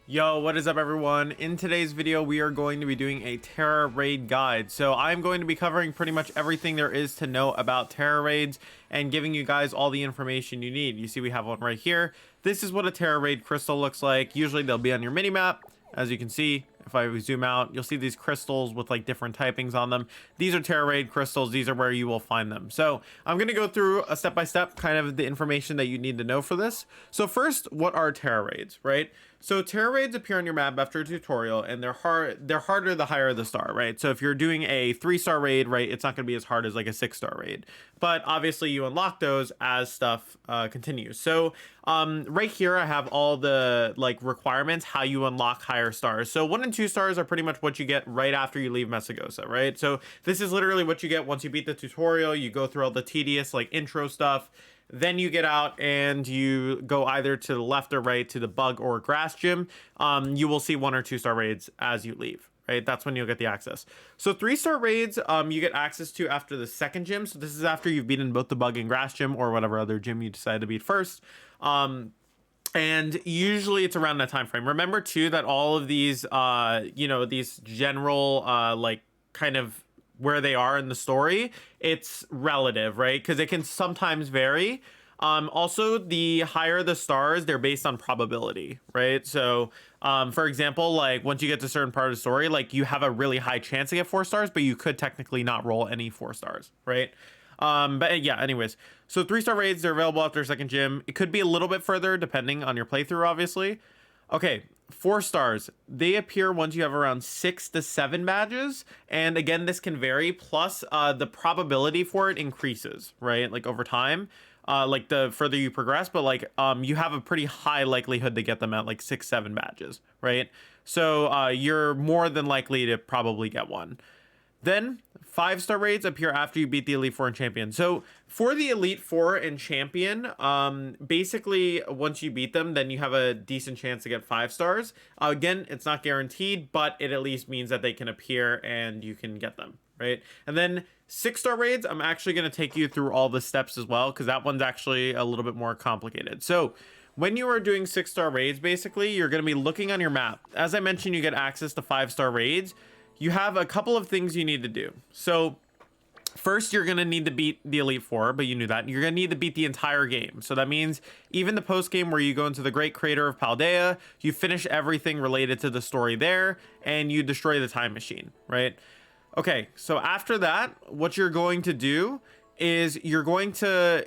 Yo, what is up everyone? In today's video, we are going to be doing a Tera raid guide. So I'm going to be covering pretty much everything there is to know about Tera raids and giving you guys all the information you need. You see we have one right here. This is what a Tera raid crystal looks like. Usually they'll be on your mini map. As you can see, if I zoom out, you'll see these crystals with like different typings on them. These are Tera raid crystals. These are where you will find them. So I'm going to go through a step-by-step kind of the information that you need to know for this. So first, what are Tera raids, right? So Tera raids appear on your map after a tutorial, and they're harder the higher the star, right? So if you're doing a 3-star raid, right, it's not going to be as hard as like a 6-star raid. But obviously you unlock those as stuff continues. So right here I have all the like requirements how you unlock higher stars. So 1 and 2 stars are pretty much what you get right after you leave Mesagosa, right? So this is literally what you get once you beat the tutorial. You go through all the tedious like intro stuff. Then you get out and you go either to the left or right to the bug or grass gym. You will see 1 or 2-star raids as you leave, right? That's when you'll get the access. So 3-star raids, you get access to after the 2nd gym. So this is after you've beaten both the bug and grass gym or whatever other gym you decide to beat first. And usually it's around that time frame. Remember too that all of these, these general, like kind of where they are in the story, it's relative, right? Because it can sometimes vary. Also, the higher the stars, they're based on probability, right? So, for example, like once you get to a certain part of the story, like you have a really high chance to get 4 stars, but you could technically not roll any 4 stars, right? But yeah, anyways, so 3-star raids, they're available after 2nd gym. It could be a little bit further depending on your playthrough, obviously. Okay, 4 stars, they appear once you have around 6 to 7 badges, and again this can vary, plus the probability for it increases, right, like over time, like the further you progress, but like you have a pretty high likelihood to get them at like 6-7 badges, right? So you're more than likely to probably get one. Then 5-star raids appear after you beat the Elite Four and Champion. So for the Elite Four and Champion, basically once you beat them, then you have a decent chance to get 5 stars. Again, it's not guaranteed, but it at least means that they can appear and you can get them, right? And then 6-star raids, I'm actually going to take you through all the steps as well, because that one's actually a little bit more complicated. So when you are doing 6-star raids, basically, you're going to be looking on your map. As I mentioned, you get access to 5-star raids. You have a couple of things you need to do. So first, you're going to need to beat the Elite Four, but you knew that. You're going to need to beat the entire game. So that means even the post game where you go into the Great Crater of Paldea, you finish everything related to the story there, and you destroy the time machine, right? Okay, so after that, what you're going to do is you're going to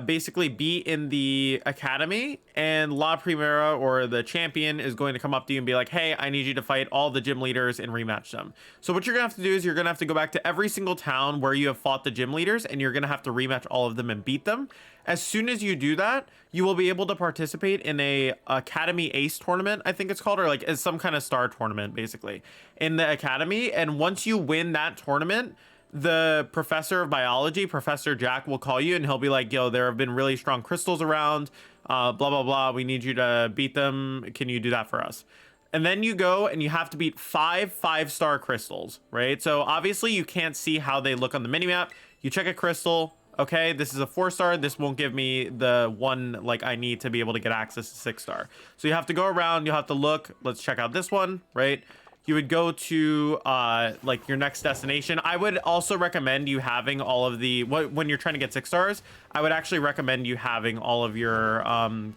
basically be in the academy, and La Primera, or the champion, is going to come up to you and be like, hey, I need you to fight all the gym leaders and rematch them. So what you're gonna have to do is you're gonna have to go back to every single town where you have fought the gym leaders, and you're gonna have to rematch all of them and beat them. As soon as you do that, you will be able to participate in a Academy Ace tournament, I think it's called, or like as some kind of star tournament basically in the academy. And once you win that tournament, the professor of biology, Professor Jack, will call you and he'll be like, yo, there have been really strong crystals around, blah, blah, blah. We need you to beat them. Can you do that for us? And then you go and you have to beat 5-star crystals, right? So obviously you can't see how they look on the minimap. You check a crystal. Okay, this is a 4-star. This won't give me the one like I need to be able to get access to 6-star. So you have to go around. You'll have to look. Let's check out this one, right? You would go to like your next destination. I would also recommend you having all of the when you're trying to get 6 stars. I would actually recommend you having all of your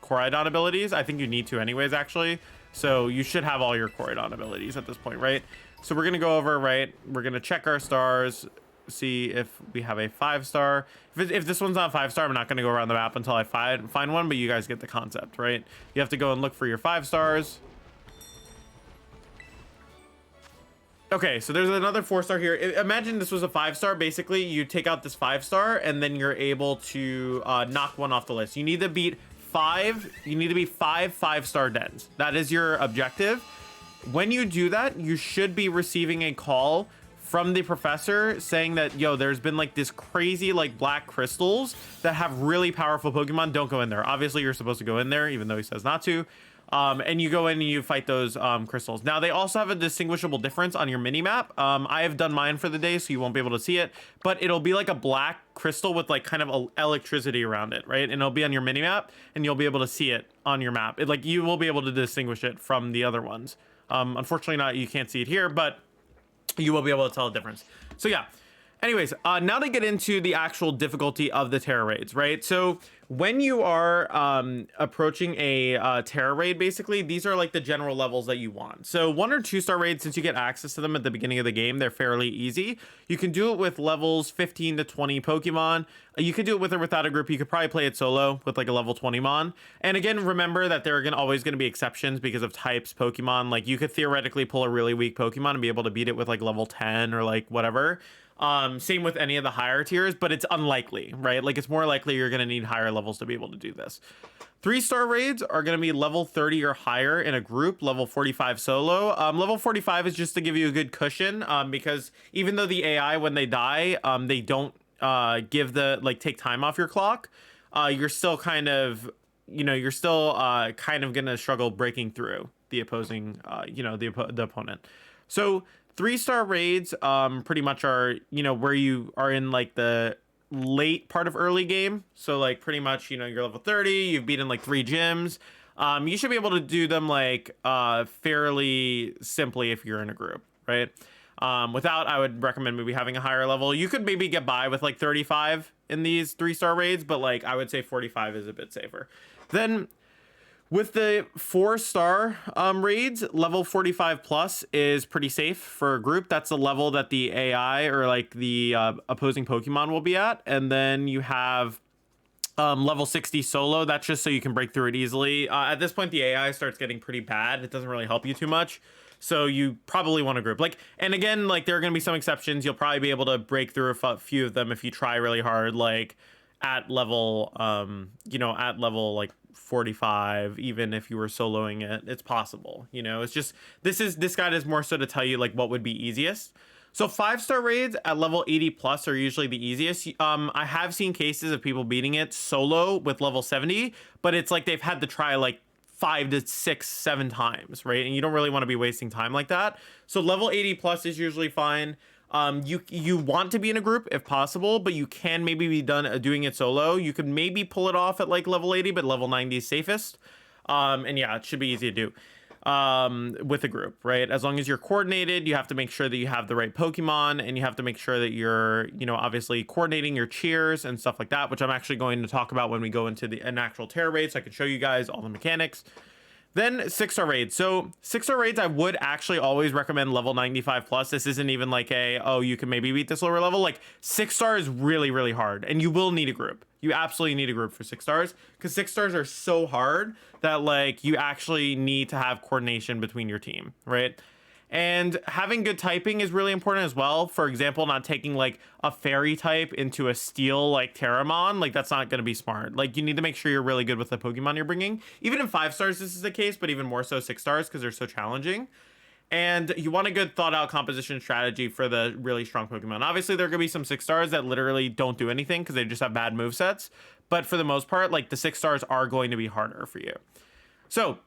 Koraidon abilities. I think you need to anyways, actually. So you should have all your Koraidon abilities at this point, right? So we're gonna go over, right? We're gonna check our stars, see if we have a 5-star. If this one's not 5-star, I'm not gonna go around the map until I find one. But you guys get the concept, right? You have to go and look for your 5 stars. Okay, so there's another 4-star here. Imagine this was a 5-star. Basically, you take out this 5-star, and then you're able to knock one off the list. You need to beat 5. You need to be 5-star dens. That is your objective. When you do that, you should be receiving a call from the professor saying that, yo, there's been like this crazy like black crystals that have really powerful Pokemon. Don't go in there. Obviously, you're supposed to go in there, even though he says not to. And you go in and you fight those crystals. Now they also have a distinguishable difference on your mini map. I have done mine for the day, so you won't be able to see it, but it'll be like a black crystal with like kind of electricity around it, right? And it'll be on your mini map, and you'll be able to see it on your map. Like you will be able to distinguish it from the other ones. Unfortunately, not you can't see it here, but you will be able to tell the difference. So yeah. Anyways, now to get into the actual difficulty of the Tera raids, right? So when you are approaching a Tera raid, basically, these are like the general levels that you want. So 1 or 2 star raids, since you get access to them at the beginning of the game, they're fairly easy. You can do it with levels 15 to 20 Pokemon. You could do it with or without a group. You could probably play it solo with like a level 20 mon. And again, remember that there are always going to be exceptions because of types Pokemon. Like you could theoretically pull a really weak Pokemon and be able to beat it with like level 10 or like whatever. Same with any of the higher tiers, but it's unlikely, right? Like it's more likely you're going to need higher levels to be able to do this. 3-star raids are going to be level 30 or higher in a group, level 45 solo. Level 45 is just to give you a good cushion, because even though the AI, when they die, they don't give the, like, take time off your clock, you're still kind of, you're still kind of going to struggle breaking through the opposing, the opponent. So 3-star raids pretty much are, where you are in like the late part of early game. So like pretty much, you're level 30, you've beaten like 3 gyms. You should be able to do them like fairly simply if you're in a group, right? Without, I would recommend maybe having a higher level. You could maybe get by with like 35 in these 3-star raids, but like I would say 45 is a bit safer. Then with the 4-star raids, level 45 plus is pretty safe for a group. That's the level that the AI or like the opposing Pokemon will be at. And then you have level 60 solo. That's just so you can break through it easily. At this point, the AI starts getting pretty bad. It doesn't really help you too much. So you probably want a group. Like, and again, like there are going to be some exceptions. You'll probably be able to break through a few of them if you try really hard, like at level, at level like 45, even if you were soloing it, it's possible. It's just, this guide is more so to tell you like what would be easiest. So 5-star raids at level 80 plus are usually the easiest. I have seen cases of people beating it solo with level 70, but it's like they've had to try like 5 to 6, 7 times, right? And you don't really want to be wasting time like that. So level 80 plus is usually fine. You want to be in a group if possible, but you can maybe be done doing it solo. You could maybe pull it off at like level 80, but level 90 is safest. And yeah, it should be easy to do with a group, right? As long as you're coordinated, you have to make sure that you have the right Pokemon, and you have to make sure that you're, obviously coordinating your cheers and stuff like that, which I'm actually going to talk about when we go into an actual Tera raid, so I can show you guys all the mechanics. Then 6-star raids. So 6-star raids, I would actually always recommend level 95 plus. This isn't even like you can maybe beat this lower level. Like 6-star is really, really hard, and you will need a group. You absolutely need a group for 6 stars, because 6 stars are so hard that like you actually need to have coordination between your team, right? And having good typing is really important as well. For example, not taking like a fairy type into a steel like Terramon, like that's not going to be smart. Like you need to make sure you're really good with the Pokemon you're bringing. Even in 5 stars, this is the case, but even more so 6 stars because they're so challenging. And you want a good thought out composition strategy for the really strong Pokemon. Obviously, there are going to be some 6 stars that literally don't do anything because they just have bad movesets. But for the most part, like the 6 stars are going to be harder for you. So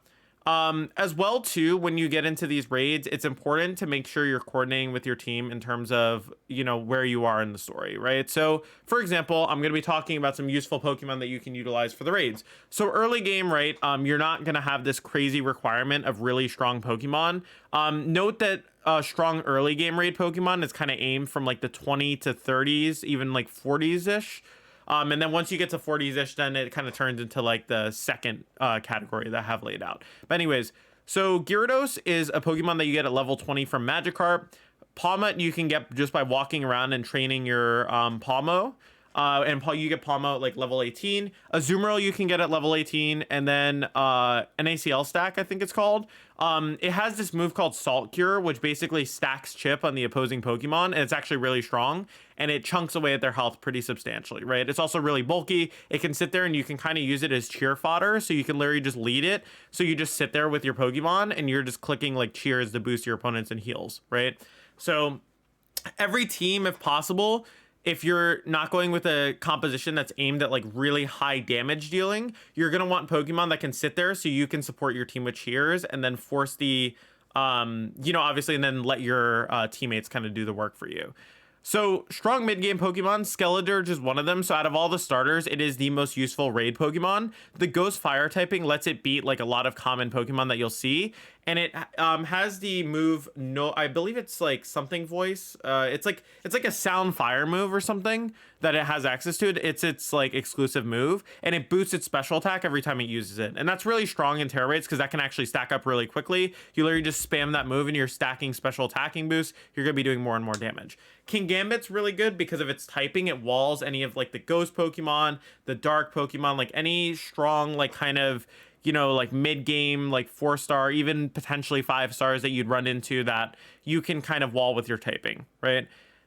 as well too, when you get into these raids, it's important to make sure you're coordinating with your team in terms of, where you are in the story, right? So for example, I'm going to be talking about some useful Pokemon that you can utilize for the raids. So early game, right? You're not going to have this crazy requirement of really strong Pokemon. Note that strong early game raid Pokemon is kind of aimed from like the 20 to 30s, even like 40s ish. And then once you get to 40s-ish, then it kind of turns into like the second category that I have laid out. But anyways, so Gyarados is a Pokemon that you get at level 20 from Magikarp. Palmot you can get just by walking around and training your Palmo. And you get Palmo at like level 18. Azumarill you can get at level 18. And then an ACL stack, I think it's called. It has this move called Salt Cure, which basically stacks chip on the opposing Pokemon. And it's actually really strong. And it chunks away at their health pretty substantially, right? It's also really bulky. It can sit there and you can kind of use it as cheer fodder. So you can literally just lead it. So you just sit there with your Pokemon and you're just clicking like cheers to boost your opponents and heals, right? So every team, if possible, if you're not going with a composition that's aimed at like really high damage dealing, you're going to want Pokemon that can sit there so you can support your team with cheers and then force the, obviously, and then let your teammates kind of do the work for you. So strong mid-game Pokemon, Skeledirge is one of them. So out of all the starters, it is the most useful raid Pokemon. The Ghost Fire typing lets it beat like a lot of common Pokemon that you'll see. And it has the move, no, I believe it's like something voice. It's like a sound fire move or something that it has access to. It's like exclusive move, and it boosts its special attack every time it uses it. And that's really strong in Tera raids because that can actually stack up really quickly. You literally just spam that move and you're stacking special attacking boosts. You're gonna be doing more and more damage. King Gambit's really good because of its typing. It walls any of like the ghost Pokemon, the dark Pokemon, like any strong like kind of, like mid-game, like 4-star, even potentially 5 stars that you'd run into that you can kind of wall with your typing, right?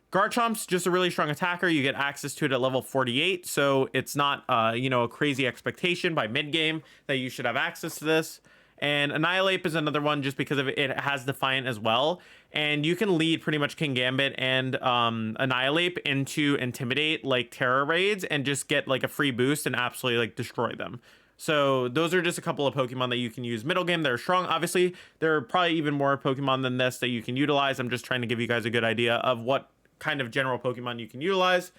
Garchomp's just a really strong attacker. You get access to it at level 48, so it's not, a crazy expectation by mid-game that you should have access to this. And Annihilate is another one just because of it has Defiant as well. And you can lead pretty much King Gambit and Annihilate into Intimidate, like Tera raids, and just get like a free boost and absolutely like destroy them. So those are just a couple of Pokemon that you can use middle game. They're strong. Obviously, there are probably even more Pokemon than this that you can utilize. I'm just trying to give you guys a good idea of what kind of general Pokemon you can utilize.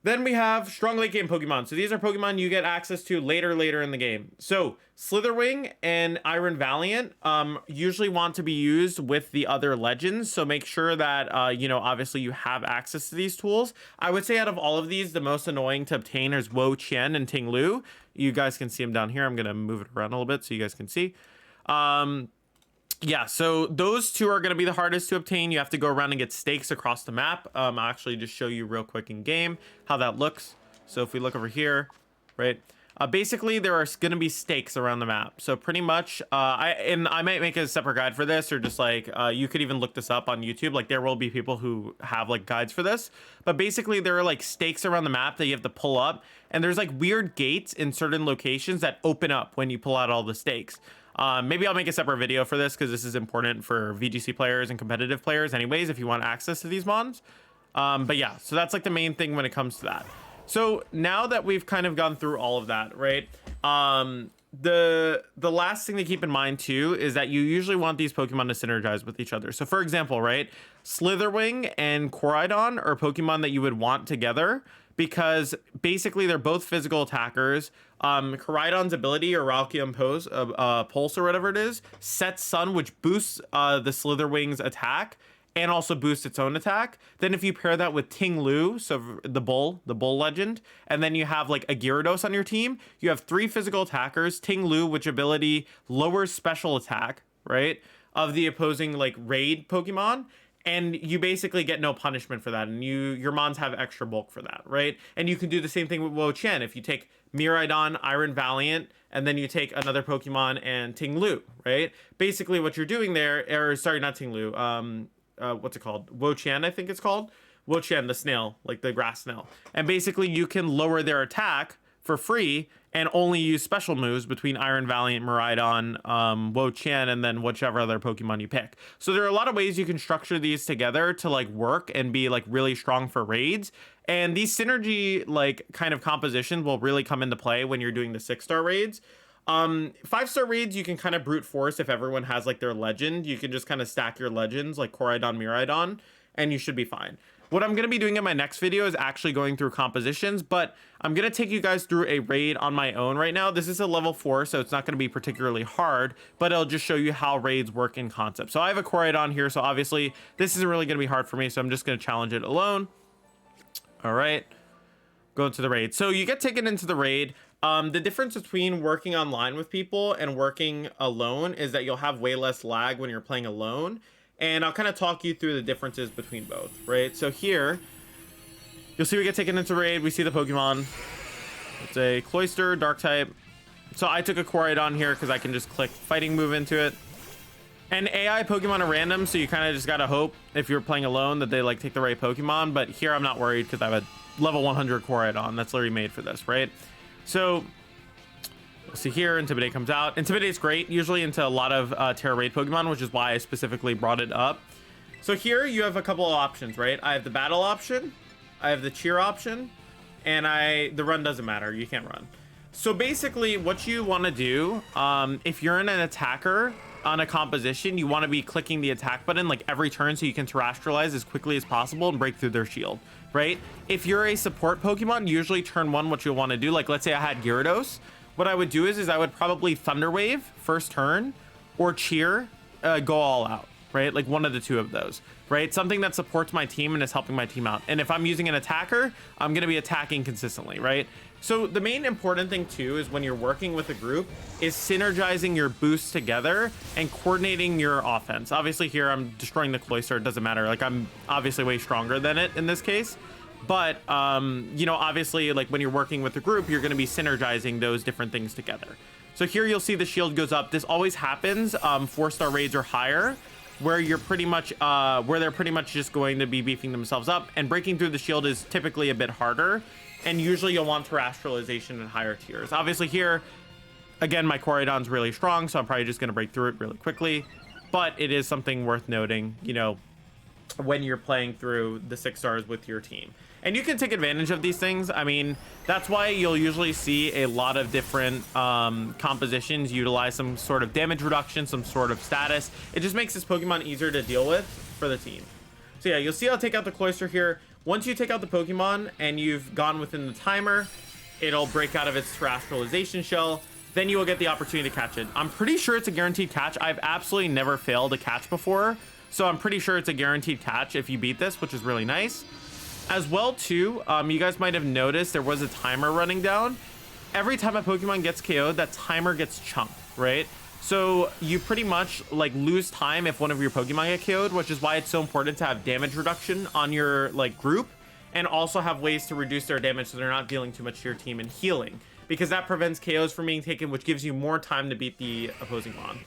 Then we have strong late game Pokemon. So these are Pokemon you get access to later in the game. So Slitherwing and Iron Valiant usually want to be used with the other legends. So make sure that, obviously you have access to these tools. I would say out of all of these, the most annoying to obtain is Wo Qian and Ting Lu. You guys can see them down here. I'm going to move it around a little bit so you guys can see. Yeah, so those two are going to be the hardest to obtain. You have to go around and get stakes across the map. I'll actually just show you real quick in game how that looks. So if we look over here, right, basically there are going to be stakes around the map. So pretty much, I might make a separate guide for this, or just like you could even look this up on YouTube. Like there will be people who have like guides for this, but basically there are like stakes around the map that you have to pull up, and there's like weird gates in certain locations that open up when you pull out all the stakes. Maybe I'll make a separate video for this because this is important for VGC players and competitive players anyways, if you want access to these mons. But yeah, so that's like the main thing when it comes to that. So now that we've kind of gone through all of that, right? The last thing to keep in mind too is that you usually want these Pokemon to synergize with each other. So for example, right, Slitherwing and Koraidon are Pokemon that you would want together because basically they're both physical attackers. Koraidon's ability, or Ralkium Pulse or whatever it is, sets Sun, which boosts the Slitherwing's attack and also boosts its own attack. Then if you pair that with Ting Lu, so the bull legend, and then you have like a Gyarados on your team, you have 3 physical attackers. Ting Lu, which ability lowers special attack, right, of the opposing like raid Pokemon, and you basically get no punishment for that, and your mons have extra bulk for that, right? And you can do the same thing with Wo Qian. If you take Miraidon, Iron Valiant, and then you take another Pokemon and Ting Lu, right? Basically what you're doing there, or sorry, not Ting Lu, what's it called? Wo Qian, I think it's called. Wo Qian, the snail, like the grass snail. And basically you can lower their attack for free and only use special moves between Iron Valiant, Miraidon, Wo Qian, and then whichever other Pokemon you pick. So there are a lot of ways you can structure these together to like work and be like really strong for raids. And these synergy like kind of compositions will really come into play when you're doing the 6-star raids. 5-star raids you can kind of brute force if everyone has like their legend. You can just kind of stack your legends like Koraidon, Miraidon, and you should be fine. What I'm going to be doing in my next video is actually going through compositions, but I'm going to take you guys through a raid on my own right now. This is a level 4, so it's not going to be particularly hard, but it'll just show you how raids work in concept. So I have a Koraidon here, so obviously this isn't really going to be hard for me, so I'm just going to challenge it alone. All right, go into the raid. So you get taken into the raid. The difference between working online with people and working alone is that you'll have way less lag when you're playing alone. And I'll kind of talk you through the differences between both, right? So here, you'll see we get taken into raid. We see the Pokemon. It's a Cloyster, Dark type. So I took a Koraidon here because I can just click fighting move into it. And AI Pokemon are random, so you kind of just got to hope if you're playing alone that they like take the right Pokemon. But here I'm not worried because I have a level 100 Koraidon that's literally made for this, right? So see here, Intimidate comes out. Intimidate's great, usually into a lot of Tera raid Pokemon, which is why I specifically brought it up. So here you have a couple of options, right? I have the battle option, I have the cheer option, and the run doesn't matter. You can't run. So basically what you want to do, if you're in an attacker on a composition, you want to be clicking the attack button like every turn so you can terrestrialize as quickly as possible and break through their shield, right? If you're a support Pokemon, usually turn one, what you'll want to do, like let's say I had Gyarados, what I would do is I would probably Thunder Wave first turn, or cheer, go all out, right? Like one of the two of those, right? Something that supports my team and is helping my team out. And if I'm using an attacker, I'm going to be attacking consistently, right? So the main important thing too is when you're working with a group is synergizing your boosts together and coordinating your offense. Obviously here I'm destroying the Cloyster, it doesn't matter. Like I'm obviously way stronger than it in this case. But, you know, obviously like when you're working with a group, you're going to be synergizing those different things together. So here you'll see the shield goes up. This always happens 4-star raids or higher, where you're pretty much where they're pretty much just going to be beefing themselves up, and breaking through the shield is typically a bit harder, and usually you'll want terrestrialization in higher tiers. Obviously here again my Koraidon's really strong, so I'm probably just going to break through it really quickly, but it is something worth noting, you know, when you're playing through the 6 stars with your team. And you can take advantage of these things. I mean, that's why you'll usually see a lot of different compositions utilize some sort of damage reduction, some sort of status. It just makes this Pokemon easier to deal with for the team. So yeah, you'll see I'll take out the Cloyster here. Once you take out the Pokemon and you've gone within the timer, it'll break out of its terrestrialization shell. Then you will get the opportunity to catch it. I'm pretty sure it's a guaranteed catch. I've absolutely never failed a catch before, so I'm pretty sure it's a guaranteed catch if you beat this, which is really nice. As well too, you guys might have noticed there was a timer running down. Every time a Pokemon gets KO'd, that timer gets chunked, right? So you pretty much like lose time if one of your Pokemon get KO'd, which is why it's so important to have damage reduction on your like group, and also have ways to reduce their damage so they're not dealing too much to your team and healing, because that prevents KOs from being taken, which gives you more time to beat the opposing Mon.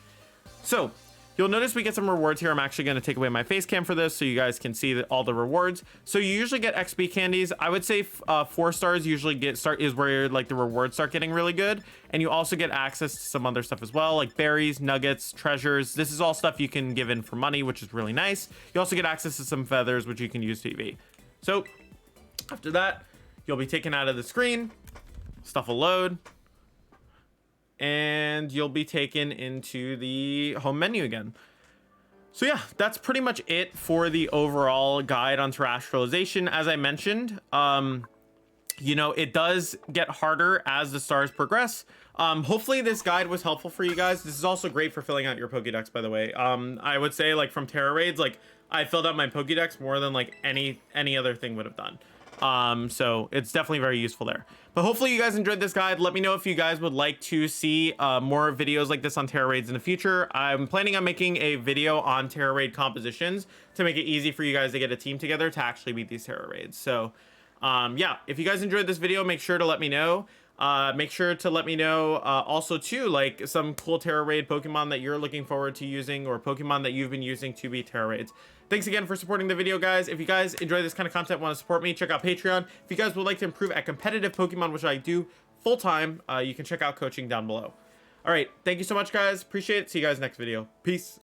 So you'll notice we get some rewards here. I'm actually going to take away my face cam for this so you guys can see all the rewards. So you usually get XP candies. I would say 4 stars usually is where like the rewards start getting really good. And you also get access to some other stuff as well, like berries, nuggets, treasures. This is all stuff you can give in for money, which is really nice. You also get access to some feathers, which you can use to EV. So after that, you'll be taken out of the screen. Stuff will load. And you'll be taken into the home menu again. So yeah, that's pretty much it for the overall guide on terrestrialization. As I mentioned, you know, it does get harder as the stars progress. Hopefully this guide was helpful for you guys. This is also great for filling out your Pokédex, by the way. I would say like from Tera raids, like I filled out my Pokédex more than like any other thing would have done. So it's definitely very useful there. But hopefully you guys enjoyed this guide. Let me know if you guys would like to see more videos like this on Tera raids in the future. I'm planning on making a video on Tera raid compositions to make it easy for you guys to get a team together to actually beat these Tera raids. So yeah, if you guys enjoyed this video, make sure to let me know. Make sure to let me know also too, like some cool Tera raid Pokemon that you're looking forward to using, or Pokemon that you've been using to beat Tera raids. Thanks again for supporting the video, guys. If you guys enjoy this kind of content, want to support me, check out Patreon. If you guys would like to improve at competitive Pokemon, which I do full time, you can check out coaching down below. All right, thank you so much, guys. Appreciate it. See you guys next video. Peace.